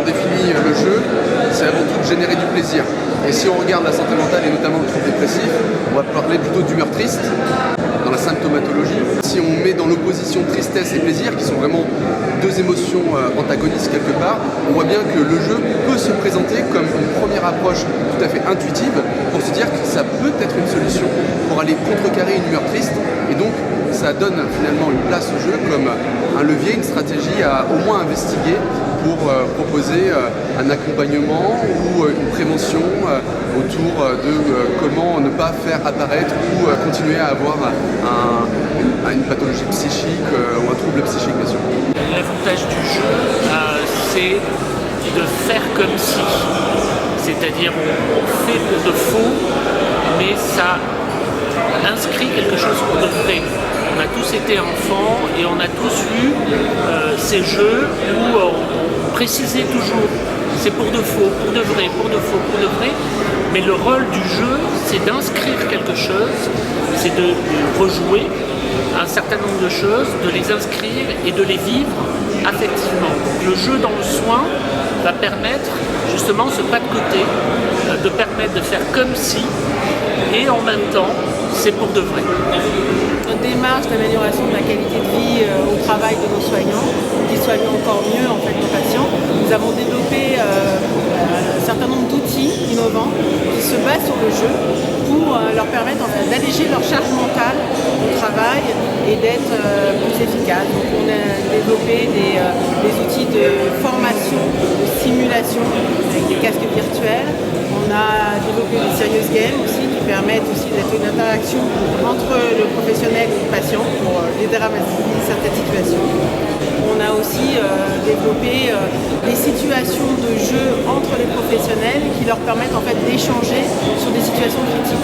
on définit le jeu, c'est avant tout de générer du plaisir. Et si on regarde la santé mentale et notamment le trouble dépressif, on va parler plutôt d'humeur triste dans la symptomatologie. Si on met dans l'opposition tristesse et plaisir, qui sont vraiment deux émotions antagonistes quelque part, on voit bien que le jeu peut se présenter comme une première approche tout à fait intuitive pour se dire que ça peut être une solution pour aller contrecarrer une humeur triste. Et donc, ça donne finalement une place au jeu comme un levier, une stratégie à au moins investiguer pour proposer un accompagnement ou une prévention autour de comment ne pas faire apparaître ou continuer à avoir une pathologie psychique ou un trouble psychique, bien sûr. L'avantage du jeu, c'est de faire comme si. C'est-à-dire on fait pour de faux, mais ça inscrit quelque chose pour de vrai. On a tous été enfants et on a tous eu ces jeux où on précisait toujours c'est pour de faux, pour de vrai, pour de faux, pour de vrai. Mais le rôle du jeu, c'est d'inscrire quelque chose, c'est de rejouer un certain nombre de choses, de les inscrire et de les vivre affectivement. Le jeu dans le soin va permettre justement ce pas de côté, de permettre de faire comme si, et en même temps, c'est pour de vrai. Notre démarche d'amélioration de la qualité de vie au travail de nos soignants, qui soignent encore mieux en fait nos patients, nous avons développé un certain nombre d'outils innovants qui se basent sur le jeu pour leur permettre en fait, d'alléger leur charge mentale au travail et d'être plus efficace. Donc on a développé des outils de formation, de simulation avec des casques virtuels. On a développé des serious games aussi qui permettent aussi d'être une interaction entre le professionnel et le patient pour dédramatiser certaines situations. On a aussi développé des situations de jeu entre les professionnels qui leur permettent en fait d'échanger sur des situations critiques.